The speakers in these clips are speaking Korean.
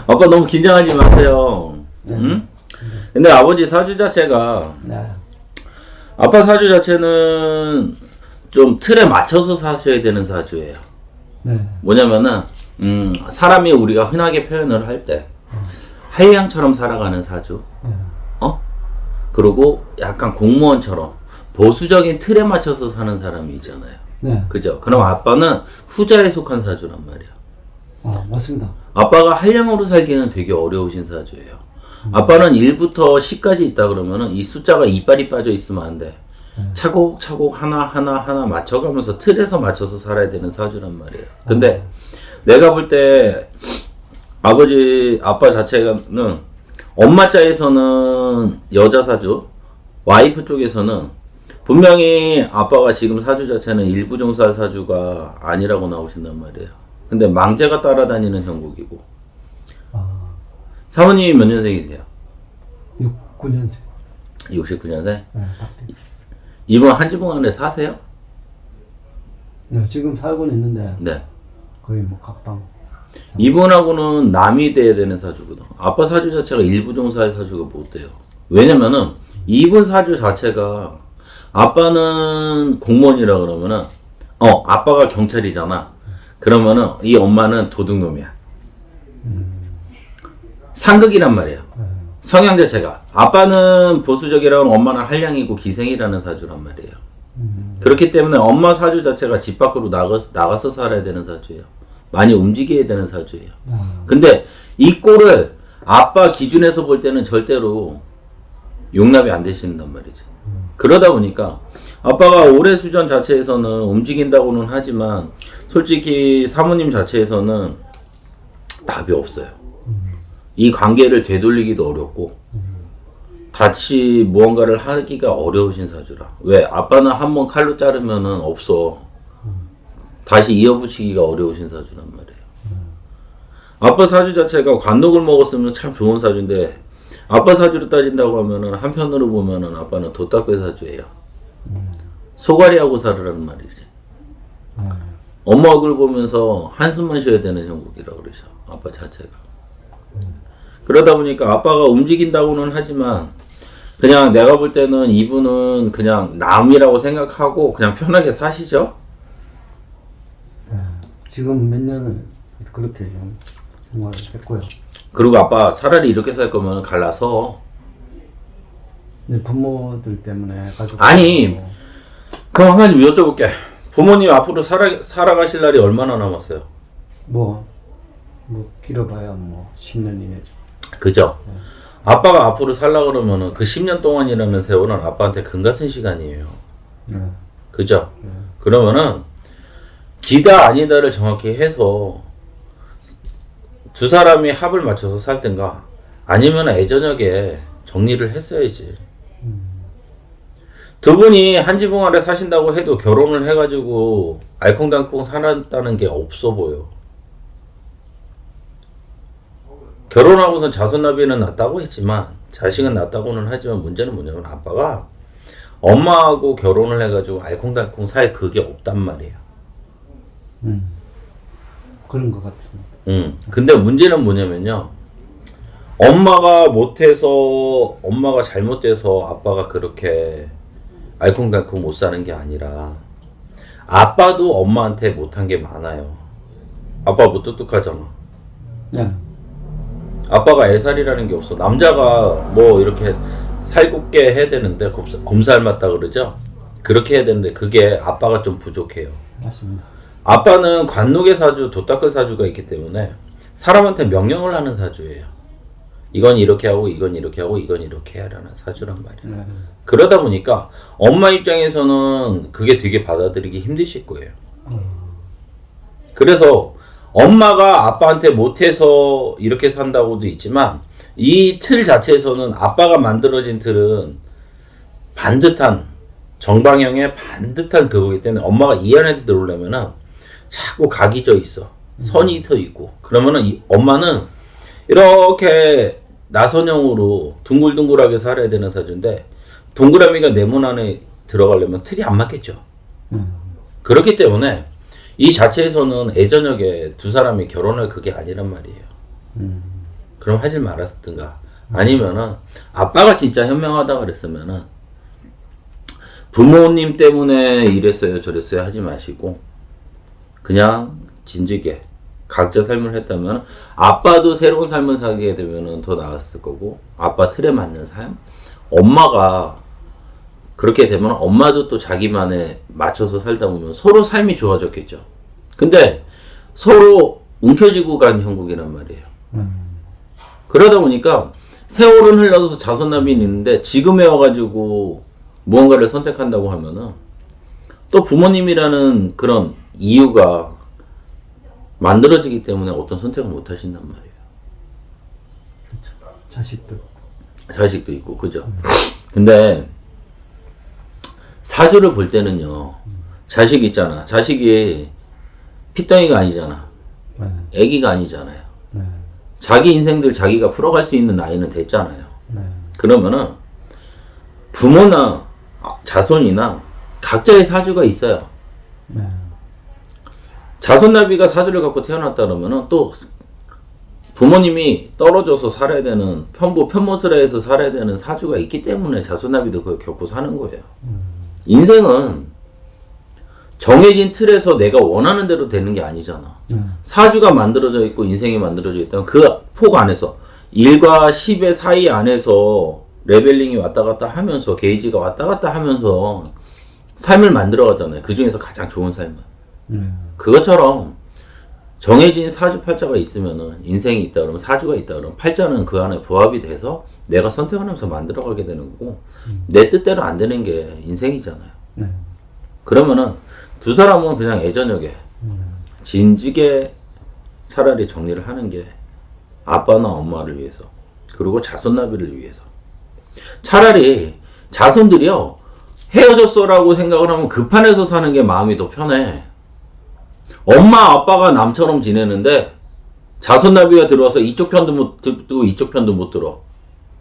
아빠 너무 긴장하지 마세요. 네. 응? 근데 아버지 사주 자체가 네. 아빠 사주 자체는 좀 틀에 맞춰서 사셔야 되는 사주예요. 네. 뭐냐면은 사람이 우리가 흔하게 표현을 할 때 한량처럼 살아가는 사주. 네. 그리고 약간 공무원처럼 보수적인 틀에 맞춰서 사는 사람이 있잖아요. 네. 그죠? 그럼 아빠는 후자에 속한 사주란 말이야. 맞습니다. 아빠가 한량으로 살기는 되게 어려우신 사주예요. 아빠는 1부터 10까지 있다 그러면은 이 숫자가 이빨이 빠져 있으면 안 돼. 차곡차곡 하나 맞춰가면서 틀에서 맞춰서 살아야 되는 사주란 말이에요. 근데 내가 볼 때 아빠 자체는 엄마 자에서는 여자 사주, 와이프 쪽에서는 분명히 아빠가 지금 사주 자체는 일부종사 사주가 아니라고 나오신단 말이에요. 근데 망제가 따라다니는 형국이고. 사모님이 몇 년생이세요? 9년생. 69년생? 네, 딱 돼. 이번 한지붕 안에 사세요? 네, 지금 살고는 있는데 네. 거의 뭐 각방. 이분하고는 남이 돼야 되는 사주거든. 아빠 사주 자체가 일부종사의 사주가 못 돼요. 왜냐면은 이분 사주 자체가 아빠는 공무원이라 그러면은 아빠가 경찰이잖아. 그러면은 이 엄마는 도둑놈이야. 상극이란 말이에요. 성향 자체가 아빠는 보수적이라면 엄마는 한량이고 기생이라는 사주란 말이에요. 그렇기 때문에 엄마 사주 자체가 집 밖으로 나가서 살아야 되는 사주예요. 많이 움직여야 되는 사주예요. 근데 이 꼴을 아빠 기준에서 볼 때는 절대로 용납이 안 되신단 말이죠. 그러다 보니까 아빠가 올해 수전 자체에서는 움직인다고는 하지만 솔직히 사모님 자체에서는 답이 없어요. 이 관계를 되돌리기도 어렵고 같이 무언가를 하기가 어려우신 사주라. 왜? 아빠는 한번 칼로 자르면은 없어. 다시 이어붙이기가 어려우신 사주란 말이에요. 아빠 사주 자체가 관록을 먹었으면 참 좋은 사주인데 아빠 사주로 따진다고 하면은 한편으로 보면은 아빠는 도딱괴 사주예요. 소가리하고 살으라는 말이지. 엄마 얼굴 보면서 한숨만 쉬어야 되는 형국이라고 그러죠. 아빠 자체가. 그러다 보니까 아빠가 움직인다고는 하지만 그냥 내가 볼 때는 이분은 그냥 남이라고 생각하고 그냥 편하게 사시죠. 지금 몇 년을 그렇게 좀 생활을 했고요. 그리고 아빠 차라리 이렇게 살 거면 갈라서. 네, 부모들 때문에 가지고. 아니, 그럼 한 가지 여쭤볼게. 부모님 앞으로 살아가실 날이 얼마나 남았어요? 뭐 길어봐야 뭐 10년 이내죠. 그죠? 아빠가 앞으로 살라 그러면은 그 10년 동안이라는 세월은 아빠한테 금 같은 시간이에요. 그죠? 그러면은 기다 아니다를 정확히 해서 두 사람이 합을 맞춰서 살 땐가 아니면 애저녁에 정리를 했어야지. 두 분이 한 지붕 아래 사신다고 해도 결혼을 해가지고 알콩달콩 살았다는 게 없어 보여. 결혼하고선 자손나비는 낳았다고 했지만 자식은 낳았다고는 하지만 문제는 뭐냐면 아빠가 엄마하고 결혼을 해가지고 알콩달콩 살 그게 없단 말이에요. 그런 것 같습니다. 근데 문제는 뭐냐면요. 엄마가 잘못돼서 아빠가 그렇게 알콩달콩 못 사는 게 아니라 아빠도 엄마한테 못한 게 많아요. 아빠 무뚝뚝하잖아. 네. 아빠가 애살이라는 게 없어. 남자가 뭐 이렇게 살궂게 해야 되는데 곰살 맞다 그러죠? 그렇게 해야 되는데 그게 아빠가 좀 부족해요. 맞습니다. 아빠는 관록의 사주, 도딱의 사주가 있기 때문에 사람한테 명령을 하는 사주예요. 이건 이렇게 하고 이건 이렇게 하고 이건 이렇게 해야라는 사주란 말이에요. 그러다 보니까 엄마 입장에서는 그게 되게 받아들이기 힘드실 거예요. 그래서 엄마가 아빠한테 못해서 이렇게 산다고도 있지만 이 틀 자체에서는 아빠가 만들어진 틀은 반듯한 정방형의 반듯한 그거기 때문에 엄마가 이 안에 들어오려면은 자꾸 각이 져 있어. 선이 터 있고. 그러면은 이 엄마는 이렇게 나선형으로 둥글둥글하게 살아야 되는 사주인데 동그라미가 네모 안에 들어가려면 틀이 안 맞겠죠. 그렇기 때문에 이 자체에서는 애저녁에 두 사람이 결혼할 그게 아니란 말이에요. 그럼 하지 말았든가. 아니면은 아빠가 진짜 현명하다 그랬으면은 부모님 때문에 이랬어요 저랬어요 하지 마시고 그냥 진즉에 각자 삶을 했다면 아빠도 새로운 삶을 살게 되면은 더 나았을 거고 아빠 틀에 맞는 삶 엄마가 그렇게 되면 엄마도 또 자기만에 맞춰서 살다 보면 서로 삶이 좋아졌겠죠. 근데 서로 움켜쥐고 간 형국이란 말이에요. 그러다 보니까 세월은 흘러서 자손남이 있는데 지금에 와가지고 무언가를 선택한다고 하면은 또 부모님이라는 그런 이유가 만들어지기 때문에 어떤 선택을 못 하신단 말이에요. 자식도 있고, 그죠? 근데 사주를 볼 때는요, 자식 있잖아. 자식이 핏덩이가 아니잖아. 애기가 아니잖아요. 자기 인생들 자기가 풀어갈 수 있는 나이는 됐잖아요. 그러면은 부모나 자손이나 각자의 사주가 있어요. 자손나비가 사주를 갖고 태어났다 그러면은 또 부모님이 떨어져서 살아야 되는 편모스라에서 살아야 되는 사주가 있기 때문에 자손나비도 그걸 겪고 사는 거예요. 인생은 정해진 틀에서 내가 원하는 대로 되는 게 아니잖아. 사주가 만들어져 있고 인생이 만들어져 있다면 그 폭 안에서 1과 10의 사이 안에서 레벨링이 왔다 갔다 하면서 게이지가 왔다 갔다 하면서 삶을 만들어 가잖아요. 그 중에서 가장 좋은 삶을. 그것처럼 정해진 사주 팔자가 있으면은 인생이 있다 그러면 사주가 있다 그러면 팔자는 그 안에 부합이 돼서 내가 선택을 하면서 만들어 가게 되는 거고 내 뜻대로 안 되는 게 인생이잖아요. 그러면은 두 사람은 그냥 애저녁에 진즉에 차라리 정리를 하는 게 아빠나 엄마를 위해서 그리고 자손나비를 위해서 차라리 자손들이요 헤어졌어라고 생각을 하면 그 판에서 사는 게 마음이 더 편해. 엄마 아빠가 남처럼 지내는데 자손나비가 들어와서 이쪽 편도 못 듣고 이쪽 편도 못 들어.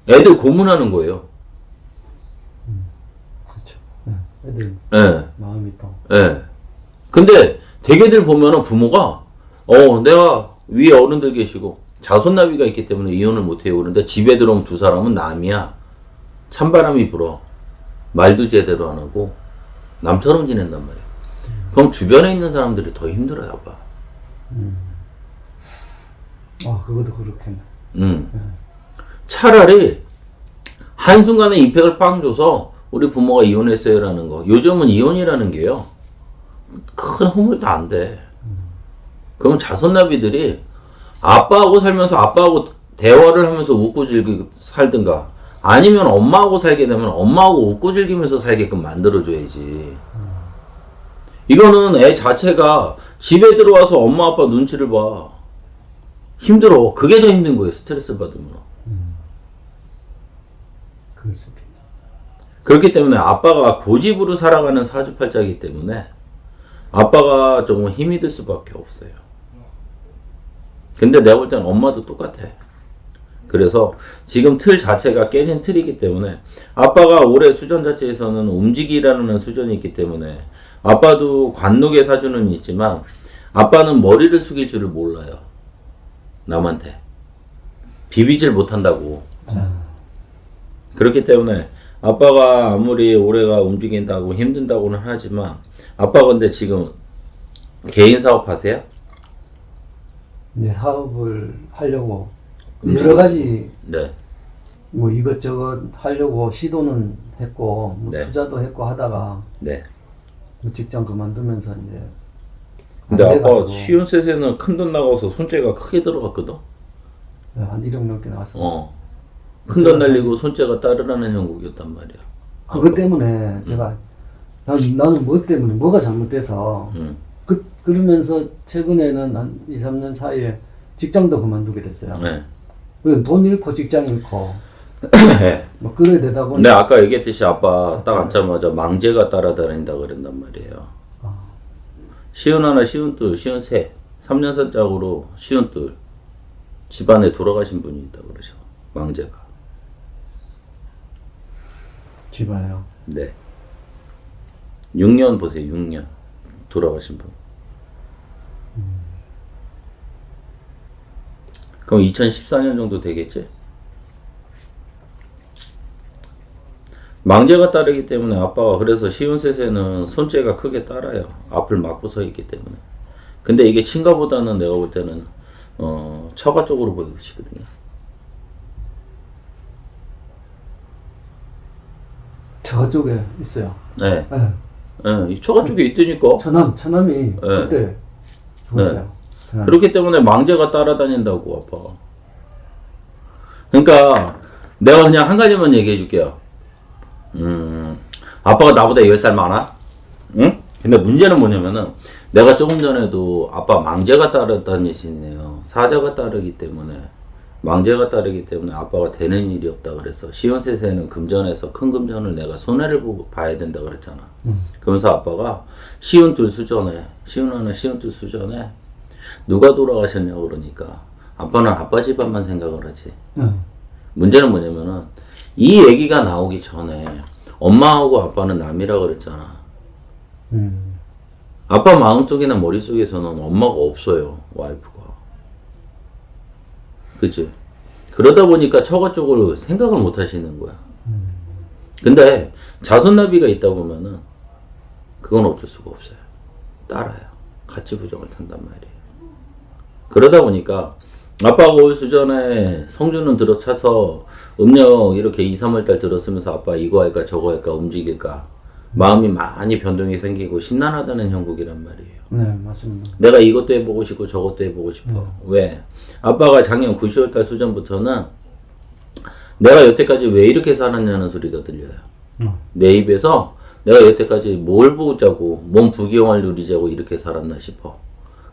애들 고문하는 거예요. 그렇죠. 애들 예. 마음이 또. 예. 근데 대개들 보면은 부모가 내가 위에 어른들 계시고 자손나비가 있기 때문에 이혼을 못 해요. 그런데 집에 들어오면 두 사람은 남이야. 찬바람이 불어. 말도 제대로 안 하고 남처럼 지낸단 말이야. 그럼 주변에 있는 사람들이 더 힘들어요, 아빠. 그것도 그렇겠네. 차라리 한순간에 임팩을 빵 줘서 우리 부모가 이혼했어요라는 거. 요즘은 이혼이라는 게요. 큰 허물도 안 돼. 그러면 자손나비들이 아빠하고 살면서 아빠하고 대화를 하면서 웃고 즐기고 살든가 아니면 엄마하고 살게 되면 엄마하고 웃고 즐기면서 살게끔 만들어줘야지. 이거는 애 자체가 집에 들어와서 엄마 아빠 눈치를 봐. 힘들어. 그게 더 힘든 거예요. 스트레스 받으면. 그럴 수 있겠네. 그렇기 때문에 아빠가 고집으로 살아가는 사주팔자이기 때문에 아빠가 조금 힘이 들 수밖에 없어요. 근데 내가 볼 때는 엄마도 똑같아. 그래서 지금 틀 자체가 깨진 틀이기 때문에 아빠가 올해 수전 자체에서는 움직이라는 수전이 있기 때문에 아빠도 관록의 사주는 있지만 아빠는 머리를 숙일 줄을 몰라요. 남한테. 비비질 못한다고. 그렇기 때문에 아빠가 아무리 올해가 움직인다고 힘든다고는 하지만 아빠 근데 지금 개인 사업 하세요? 이제 사업을 하려고 여러 가지 네. 뭐 이것저것 하려고 시도는 했고 뭐 네. 투자도 했고 하다가 네. 뭐 직장 그만두면서 이제 근데 안 아빠 돼가지고 쉬운셋에는 큰 돈 나가서 손재가 크게 들어갔거든? 한 1억 넘게 나왔어. 큰 돈 날리고 손재가 따르라는 형국이었단 말이야. 그것 때문에 제가 나는 뭐 때문에 뭐가 잘못돼서 그러면서 최근에는 한 2, 3년 사이에 직장도 그만두게 됐어요. 네. 돈 잃고 직장 잃고 네. 뭐 그래 되다 보니 근데 아까 얘기했듯이 아빠 딱 앉자마자 망제가 따라다닌다 그랬단 말이에요. 시운 하나, 시운 둘, 시운 셋. 3년선 짝으로 시운 둘. 집안에 돌아가신 분이 있다 그러죠. 망제가. 집안에요. 네. 6년 보세요. 6년. 돌아가신 분. 그럼 2014년 정도 되겠지? 망제가 따르기 때문에 아빠가 그래서 시운셋에는 손재가 크게 따라요. 앞을 막고 서 있기 때문에. 근데 이게 친가보다는 내가 볼 때는 처가 쪽으로 보이거든요. 저 쪽에 있어요. 네. 네. 네. 이 처가 쪽에 있다니까. 처남이 그때 죽었어요. 처남. 그렇기 때문에 망제가 따라다닌다고 아빠가. 그러니까 내가 그냥 한 가지만 얘기해 줄게요. 아빠가 나보다 10살 많아? 응? 근데 문제는 뭐냐면은 내가 조금 전에도 아빠 망제가 따르다니시네요. 사자가 따르기 때문에 망제가 따르기 때문에 아빠가 되는 일이 없다 그래서 시온셋에는 금전에서 큰 금전을 내가 손해를 보고 봐야 된다 그랬잖아. 그러면서 아빠가 시온둘 수전에 시온하나 시온둘 수전에 누가 돌아가셨냐고 그러니까 아빠는 아빠 집안만 생각을 하지. 문제는 뭐냐면은 이 얘기가 나오기 전에 엄마하고 아빠는 남이라 그랬잖아. 아빠 마음속이나 머릿속에서는 엄마가 없어요. 와이프가. 그치? 그러다 보니까 처가 쪽으로 생각을 못 하시는 거야. 근데 자손나비가 있다 보면은 그건 어쩔 수가 없어요. 따라요. 같이 부정을 탄단 말이에요. 그러다 보니까 아빠가 올 수전에 성주는 들어차서 음력 이렇게 2, 3월달 들었으면서 아빠 이거 할까 저거 할까 움직일까 마음이 많이 변동이 생기고 심란하다는 형국이란 말이에요. 네, 맞습니다. 내가 이것도 해보고 싶고 저것도 해보고 싶어. 왜? 아빠가 작년 9월달 수전부터는 내가 여태까지 왜 이렇게 살았냐는 소리가 들려요. 내 입에서 내가 여태까지 뭘 보자고 몸 부귀영화를 누리자고 이렇게 살았나 싶어.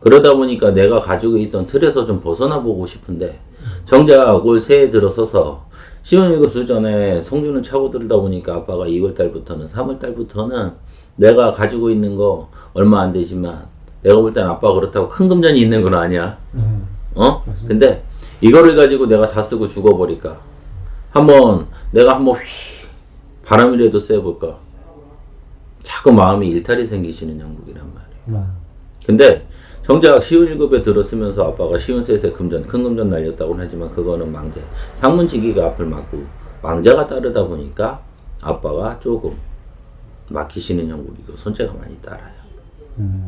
그러다 보니까 내가 가지고 있던 틀에서 좀 벗어나 보고 싶은데 정작 올 새해 들어서서 시운일곱 수전에 성주는 차고 들다 보니까 아빠가 2월달부터는 3월달부터는 내가 가지고 있는 거 얼마 안 되지만 내가 볼 땐 아빠가 그렇다고 큰 금전이 있는 건 아니야. 근데 이거를 가지고 내가 다 쓰고 죽어버릴까? 내가 한번 바람이라도 쐬볼까? 자꾸 마음이 일탈이 생기시는 형국이란 말이야. 근데 정작 시운일급에 들었으면서 아빠가 시운셋에 금전, 큰 금전 날렸다고는 하지만 그거는 망제. 상문지기가 앞을 막고 망자가 따르다 보니까 아빠가 조금 막히시는 형국이고 손재가 많이 따라요.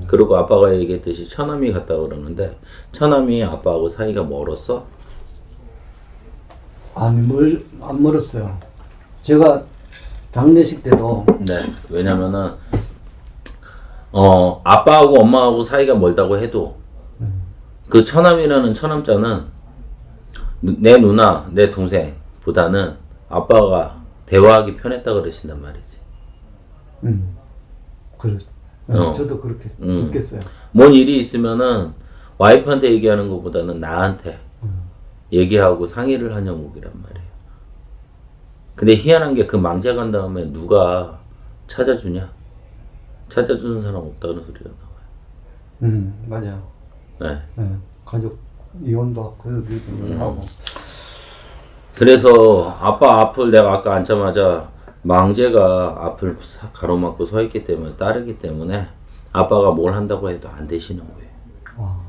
그리고 아빠가 얘기했듯이 처남이 갔다 그러는데 처남이 아빠하고 사이가 멀었어? 아니, 안 멀었어요. 제가 장례식 때도 네. 왜냐면은 아빠하고 엄마하고 사이가 멀다고 해도 그 처남이라는 처남자는 내 누나, 내 동생보다는 아빠가 대화하기 편했다 그러신단 말이지. 저도 그렇게 느꼈어요. 뭔 일이 있으면은 와이프한테 얘기하는 것보다는 나한테 얘기하고 상의를 한 형국이란 말이에요. 근데 희한한 게 그 망자 간 다음에 누가 찾아주냐? 찾아주는 사람 없다는 소리가 나와요. 맞아요. 네. 네. 가족 이혼도 하고. 그래서 아빠 앞을 내가 아까 앉자마자 망제가 앞을 가로막고 서 있기 때문에 따르기 때문에 아빠가 뭘 한다고 해도 안 되시는 거예요.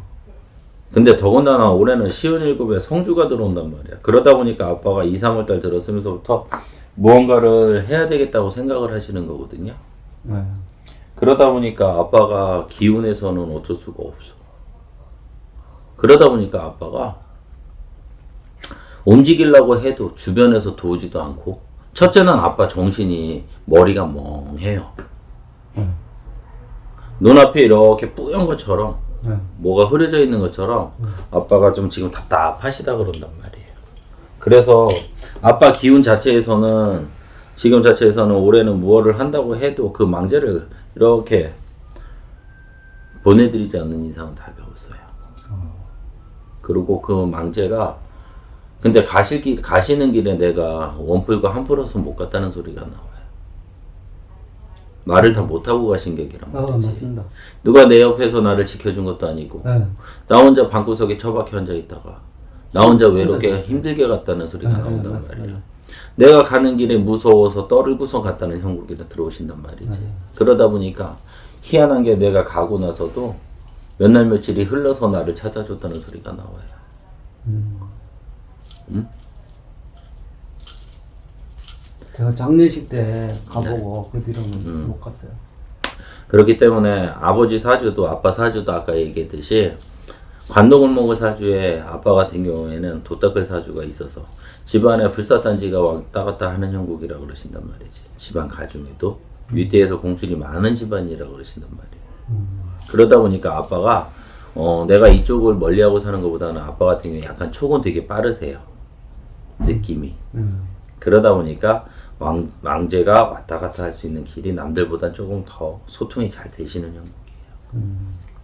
근데 더군다나 올해는 시운일급에 성주가 들어온단 말이야. 그러다 보니까 아빠가 2, 3월달 들었으면서부터 무언가를 해야 되겠다고 생각을 하시는 거거든요. 네. 그러다 보니까 아빠가 기운에서는 어쩔 수가 없어. 그러다 보니까 아빠가 움직이려고 해도 주변에서 도우지도 않고 첫째는 아빠 정신이 머리가 멍해요. 눈앞에 이렇게 뿌연 것처럼 뭐가 흐려져 있는 것처럼 아빠가 좀 지금 답답하시다 그런단 말이에요. 그래서 아빠 기운 자체에서는 지금 자체에서는 올해는 무엇을 한다고 해도 그 망제를 이렇게 보내드리지 않는 이상은 답이 없어요. 그리고 그 망제가 근데 가시는 길에 내가 원풀과 한풀어서 못 갔다는 소리가 나와요. 말을 다 못하고 가신 격이란 말이지. 맞습니다. 누가 내 옆에서 나를 지켜준 것도 아니고 나 혼자 방구석에 처박혀 앉아 있다가 나 혼자 외롭게 힘들게 갔다는 소리가 나온단 말이야. 내가 가는 길에 무서워서 떨구서 갔다는 형국이 들어오신단 말이지. 그러다 보니까 희한한 게 내가 가고 나서도 몇 날 며칠이 흘러서 나를 찾아줬다는 소리가 나와요. 제가 장례식 때 가보고 그 뒤로는 못 갔어요. 그렇기 때문에 아버지 사주도 아빠 사주도 아까 얘기했듯이 관동을목의 사주에 아빠 같은 경우에는 도닦을 사주가 있어서 집안에 불사단지가 왔다 갔다 하는 형국이라고 그러신단 말이지. 집안 가중에도 윗대에서 공출이 많은 집안이라고 그러신단 말이에요. 그러다 보니까 아빠가 내가 이쪽을 멀리하고 사는 것보다는 아빠 같은 경우에 약간 촉은 되게 빠르세요. 느낌이. 그러다 보니까 왕제가 왔다 갔다 할 수 있는 길이 남들보다 조금 더 소통이 잘 되시는 형국이에요.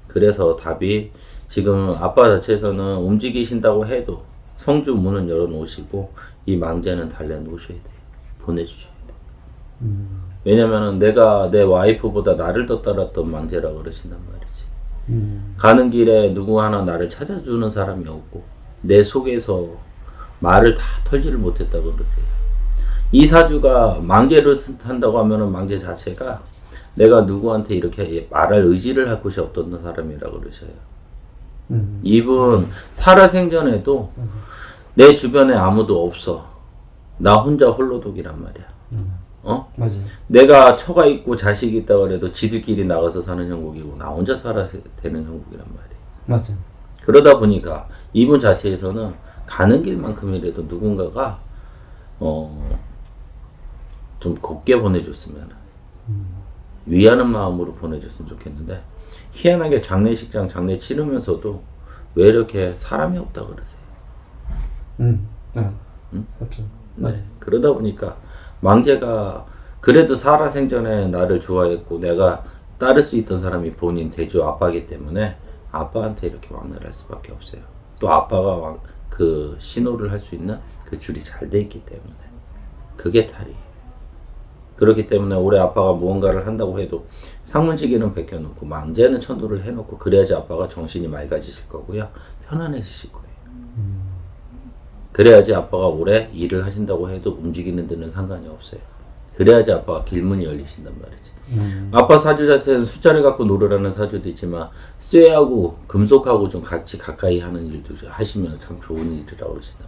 그래서 답이 지금 아빠 자체에서는 움직이신다고 해도 성주 문은 열어놓으시고 이 망제는 달래놓으셔야 돼요. 보내주셔야 돼요. 왜냐면은 내가 내 와이프보다 나를 더 따랐던 망제라고 그러신단 말이지. 가는 길에 누구 하나 나를 찾아주는 사람이 없고 내 속에서 말을 다 털지를 못했다고 그러세요. 이 사주가 망제를 한다고 하면은 망제 자체가 내가 누구한테 이렇게 말할 의지를 할 곳이 없던 사람이라고 그러셔요. 이분 살아생전에도 내 주변에 아무도 없어. 나 혼자 홀로독이란 말이야. 맞아요. 내가 처가 있고 자식이 있다 그래도 지들끼리 나가서 사는 형국이고 나 혼자 살아야 되는 형국이란 말이야. 맞아요. 그러다 보니까 이분 자체에서는 가는 길만큼이라도 누군가가 좀 곱게 보내줬으면 위하는 마음으로 보내줬으면 좋겠는데 희한하게 장례식장 장례 치르면서도 왜 이렇게 사람이 없다 그러세요? 없죠. 네. 그러다 보니까 망제가 그래도 살아생전에 나를 좋아했고 내가 따를 수 있던 사람이 본인 대조 아빠이기 때문에 아빠한테 이렇게 왕래를 할 수밖에 없어요. 또 아빠가 그 신호를 할 수 있는 그 줄이 잘 돼 있기 때문에 그게 탈이에요. 그렇기 때문에 올해 아빠가 무언가를 한다고 해도 상문지기는 베껴놓고 망제는 천도를 해놓고 그래야지 아빠가 정신이 맑아지실 거고요. 편안해지실 거예요. 그래야지 아빠가 올해 일을 하신다고 해도 움직이는 데는 상관이 없어요. 그래야지 아빠가 길문이 열리신단 말이지. 아빠 사주 자체는 숫자를 갖고 노래라는 사주도 있지만 쇠하고 금속하고 좀 같이 가까이 하는 일도 하시면 참 좋은 일이라고 그러신단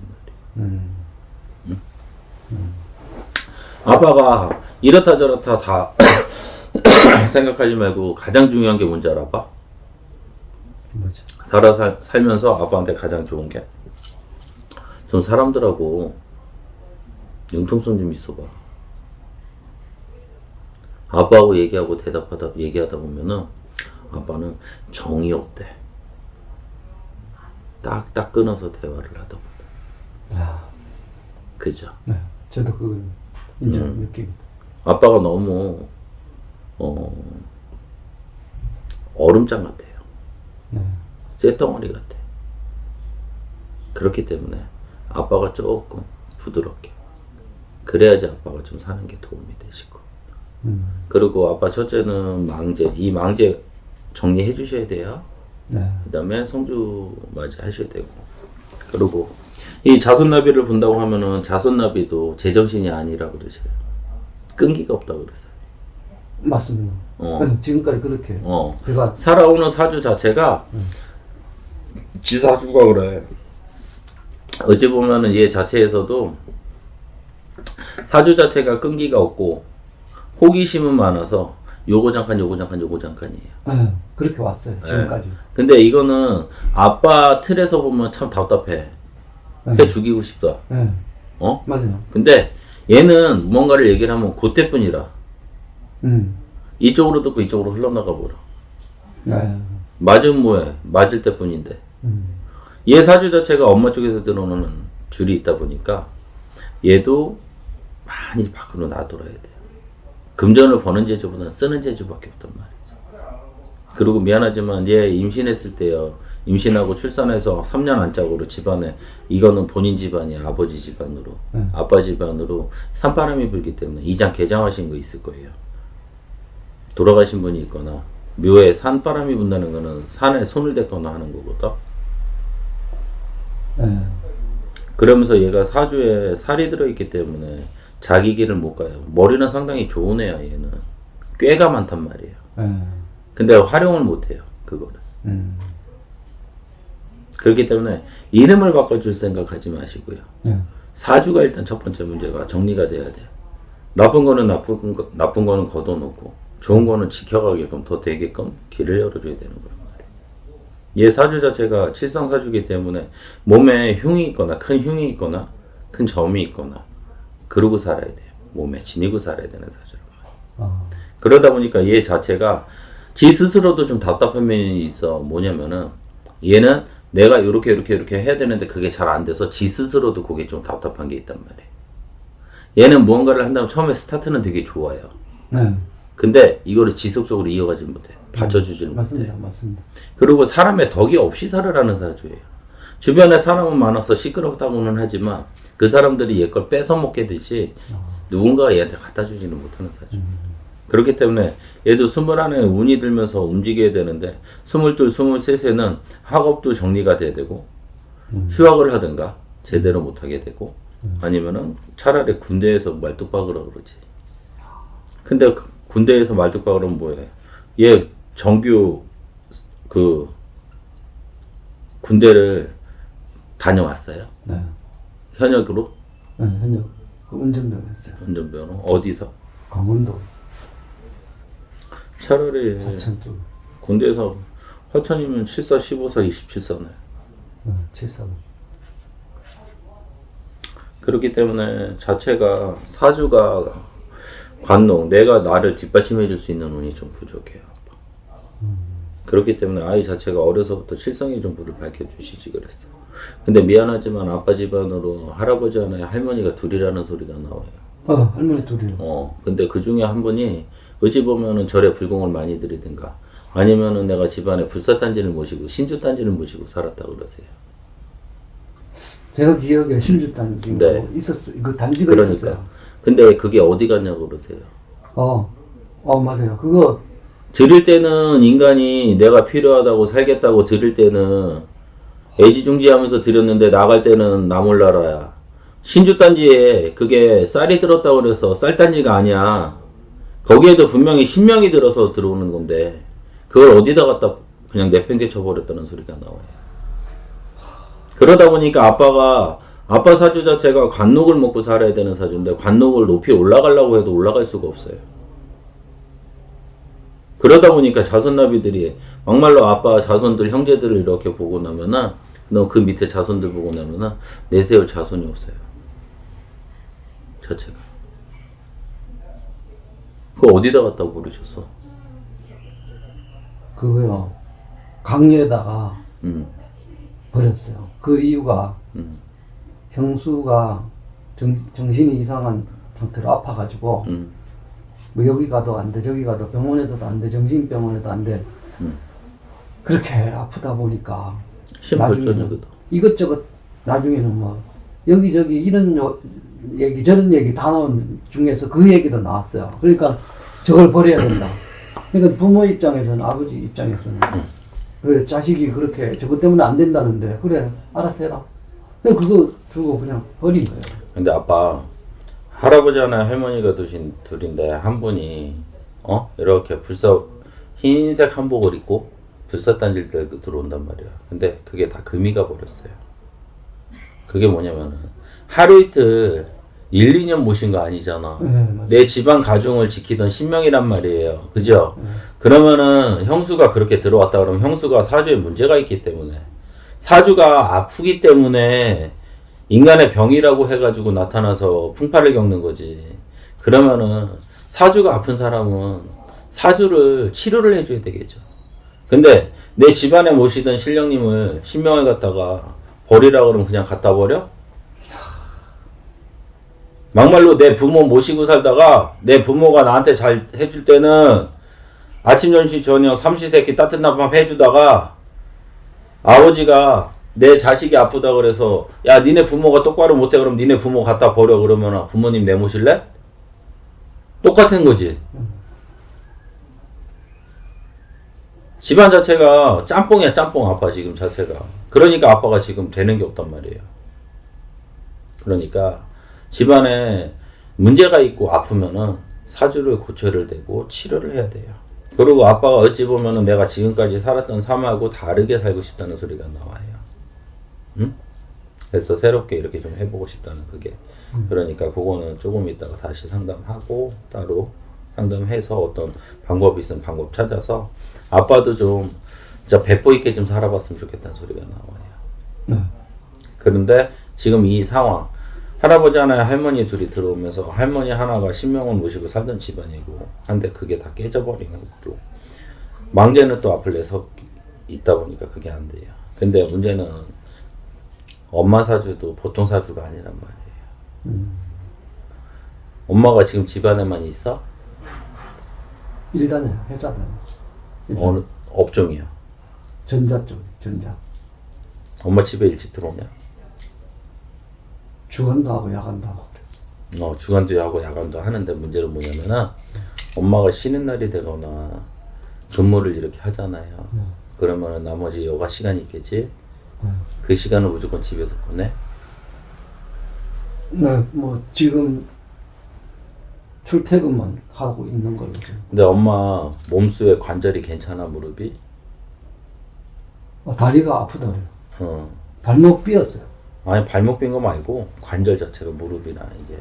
말이에요. 아빠가 이렇다 저렇다 다 생각하지 말고 가장 중요한 게 뭔지 알아 봐? 뭐죠? 살면서 아빠한테 가장 좋은 게 좀 사람들하고 융통성 좀 있어봐. 아빠하고 얘기하다 보면은 아빠는 정이 없대. 딱딱 끊어서 대화를 하다 보다. 그죠? 네, 저도 그걸 느낍니다. 아빠가 너무 얼음장 같아요. 쇳덩어리 같아. 그렇기 때문에 아빠가 조금 부드럽게 그래야지 아빠가 좀 사는 게 도움이 되시고 그리고 아빠 첫째는 이 망제 정리해 주셔야 돼요. 그 다음에 성주 맞이 하셔야 되고 그리고 이 자손나비를 본다고 하면은 자손나비도 제정신이 아니라 그러셔요. 끈기가 없다고 그러세요. 맞습니다. 네, 지금까지 그렇게 제가 살아오는 사주 자체가 지사주가 그래. 어찌 보면은 얘 자체에서도 사주 자체가 끈기가 없고 호기심은 많아서 요거 잠깐 요거 잠깐이에요. 그렇게 왔어요. 지금까지. 근데 이거는 아빠 틀에서 보면 참 답답해. 해 죽이고 싶다. 맞아요. 근데 얘는 뭔가를 얘기를 하면 그때뿐이라. 이쪽으로 듣고 이쪽으로 흘러나가 버려. 맞으면 뭐해? 맞을 때뿐인데. 얘 사주 자체가 엄마 쪽에서 들어오는 줄이 있다 보니까 얘도 많이 밖으로 나돌아야 돼요. 금전을 버는 재주보다는 쓰는 재주밖에 없단 말이죠. 그리고 미안하지만 얘 임신했을 때요. 임신하고 출산해서 3년 안짝으로 집안에 이거는 본인 집안이야. 아버지 집안으로 아빠 집안으로 산바람이 불기 때문에 이장 개장하신 거 있을 거예요. 돌아가신 분이 있거나 묘에 산바람이 분다는 거는 산에 손을 댔거나 하는 거거든. 그러면서 얘가 사주에 살이 들어있기 때문에 자기 길을 못 가요. 머리는 상당히 좋은 애야. 얘는 꾀가 많단 말이에요. 근데 활용을 못 해요. 그거를. 그렇기 때문에 이름을 바꿔줄 생각하지 마시고요. 네. 사주가 일단 첫 번째 문제가 정리가 돼야 돼요. 나쁜 거는 나쁜 거는 걷어놓고 좋은 거는 지켜가게끔 더 되게끔 길을 열어줘야 되는 거란 말이에요. 얘 사주 자체가 칠성 사주이기 때문에 몸에 흉이 있거나 큰 흉이 있거나 큰 점이 있거나 그러고 살아야 돼요. 몸에 지니고 살아야 되는 사주란 말이에요. 그러다 보니까 얘 자체가 지 스스로도 좀 답답한 면이 있어. 뭐냐면은 얘는 내가 이렇게 해야 되는데 그게 잘 안 돼서 지 스스로도 그게 좀 답답한 게 있단 말이에요. 얘는 무언가를 한다면 처음에 스타트는 되게 좋아요. 네. 근데 이거를 지속적으로 이어가지 못해. 받쳐주질 못해. 맞습니다. 그리고 사람의 덕이 없이 살아라는 사주예요. 주변에 사람은 많아서 시끄럽다고는 하지만 그 사람들이 얘 걸 뺏어 먹게 되지 누군가가 얘한테 갖다 주지는 못하는 사주. 그렇기 때문에 얘도 21에 운이 들면서 움직여야 되는데 22, 23에는 학업도 정리가 돼야 되고 휴학을 하든가 제대로 못하게 되고 아니면은 차라리 군대에서 말뚝박으라 그러지. 근데 군대에서 말뚝박으면 뭐해? 얘 정규 그 군대를 다녀왔어요. 네. 현역으로? 네, 현역 운전병 했어요. 운전병으로? 어디서? 강원도 차라리 하천 쪽. 군대에서 하천이면 7사, 15사, 27사네. 7사. 그렇기 때문에 자체가 사주가 관농, 내가 나를 뒷받침해 줄 수 있는 운이 좀 부족해요. 그렇기 때문에 아이 자체가 어려서부터 칠성이 좀 불을 밝혀주시지 그랬어. 근데 미안하지만 아빠 집안으로 할아버지 하나에 할머니가 둘이라는 소리가 나와요. 할머니 둘이요. 근데 그 중에 한 분이 어찌 보면은 절에 불공을 많이 들이든가 아니면은 내가 집안에 불사단지를 모시고 신주단지를 모시고 살았다 그러세요. 제가 기억에 신주단지 네. 있었어요. 그 단지가 그러니까. 있었어요. 근데 그게 어디 갔냐고 그러세요. 맞아요. 그거 들을 때는 인간이 내가 필요하다고 살겠다고 들을 때는 애지중지하면서 들였는데 나갈 때는 나 몰라라야. 신주단지에 그게 쌀이 들었다고 그래서 쌀단지가 아니야. 거기에도 분명히 신명이 들어서 들어오는 건데 그걸 어디다 갖다 그냥 내팽개쳐 버렸다는 소리가 나와요. 그러다 보니까 아빠 사주 자체가 관록을 먹고 살아야 되는 사주인데 관록을 높이 올라가려고 해도 올라갈 수가 없어요. 그러다 보니까 자손나비들이 막말로 아빠 자손들 형제들을 이렇게 보고 나면은 너 그 밑에 자손들 보고 나면은 내세울 자손이 없어요. 자체가. 그거 어디다 갖다 버리셨어? 그거요. 강리에다가 버렸어요. 그 이유가 형수가 정신이 이상한 상태로 아파가지고 뭐 여기 가도 안 돼, 저기 가도 병원에도 안 돼, 정신병원에도 안 돼. 그렇게 아프다 보니까 심벌전이거든. 이것저것 나중에는 뭐 여기저기 이런 얘기 저런 얘기 다 나온 중에서 그 얘기도 나왔어요. 그러니까 저걸 버려야 된다. 그러니까 부모 입장에서는 아버지 입장에서는 그 자식이 그렇게 저것 때문에 안 된다는데 그래 알아서 해라. 그냥 그거 두고 그냥 버린 거예요. 근데 아빠 할아버지 하나 할머니가 두신 둘인데 한 분이 이렇게 흰색 한복을 입고 불사단질 때 들어온단 말이야. 근데 그게 다 금이 가 버렸어요. 그게 뭐냐면은 하루 이틀 1, 2년 모신 거 아니잖아. 내 집안 가정을 지키던 신명이란 말이에요. 그죠? 그러면은 형수가 그렇게 들어왔다 그러면 형수가 사주에 문제가 있기 때문에 사주가 아프기 때문에 인간의 병이라고 해가지고 나타나서 풍파를 겪는 거지. 그러면은 사주가 아픈 사람은 사주를 치료를 해줘야 되겠죠. 근데 내 집안에 모시던 신명을 갖다가 버리라 그러면 그냥 갖다 버려? 막말로 내 부모 모시고 살다가 내 부모가 나한테 잘 해줄 때는 아침, 점심, 저녁, 삼시세끼 따뜻한 밥 해주다가 아버지가 내 자식이 아프다 그래서 야 니네 부모가 똑바로 못해 그럼 니네 부모 갖다 버려 그러면 부모님 내모실래? 똑같은 거지. 집안 자체가 짬뽕이야 짬뽕 아빠 지금 자체가. 그러니까 아빠가 지금 되는 게 없단 말이에요. 그러니까 집안에 문제가 있고 아프면은 사주를 고쳐를 되고 치료를 해야 돼요. 그리고 아빠가 어찌 보면은 내가 지금까지 살았던 삶하고 다르게 살고 싶다는 소리가 나와요. 응? 그래서 새롭게 이렇게 좀 해보고 싶다는 그게. 그러니까 그거는 조금 있다가 다시 상담하고 따로 상담해서 어떤 방법이 있으면 방법 찾아서 아빠도 좀 진짜 배포 있게 좀 살아봤으면 좋겠다는 소리가 나와요. 네. 그런데 지금 이 상황 할아버지 하나에 할머니 둘이 들어오면서 할머니 하나가 10명을 모시고 살던 집안이고 한데 그게 다 깨져버린 것도 망제는 또 앞을 내서 있다 보니까 그게 안 돼요. 근데 문제는 엄마 사주도 보통 사주가 아니란 말이에요. 엄마가 지금 집안에만 있어? 일단은 회사 다녀. 어느 업종이야? 전자 쪽, 전자. 엄마 집에 일찍 들어오냐? 주간도 하고 야간도 하고 그래. 주간도 하고 야간도 하는데 문제는 뭐냐면은 엄마가 쉬는 날이 되거나 근무를 이렇게 하잖아요. 그러면은 나머지 여가 시간이 있겠지? 그 시간을 무조건 집에서 보내? 네, 뭐 지금 출퇴근만 하고 있는 걸로. 근데 엄마 몸수의 관절이 괜찮아, 무릎이? 다리가 아프더래요. 어. 발목 삐었어요. 아니 발목 빈 거 말고 관절 자체가 무릎이나 이게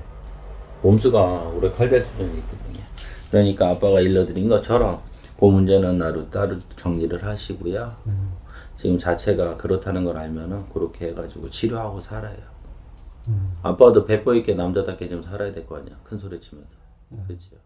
몸수가 오래 칼될 수준이 있거든요. 그러니까 아빠가 일러드린 것처럼 그 문제는 따로 정리를 하시고요. 지금 자체가 그렇다는 걸 알면은 그렇게 해가지고 치료하고 살아요. 아빠도 배포 있게 남자답게 좀 살아야 될 거 아니야. 큰 소리 치면서. 그렇지요.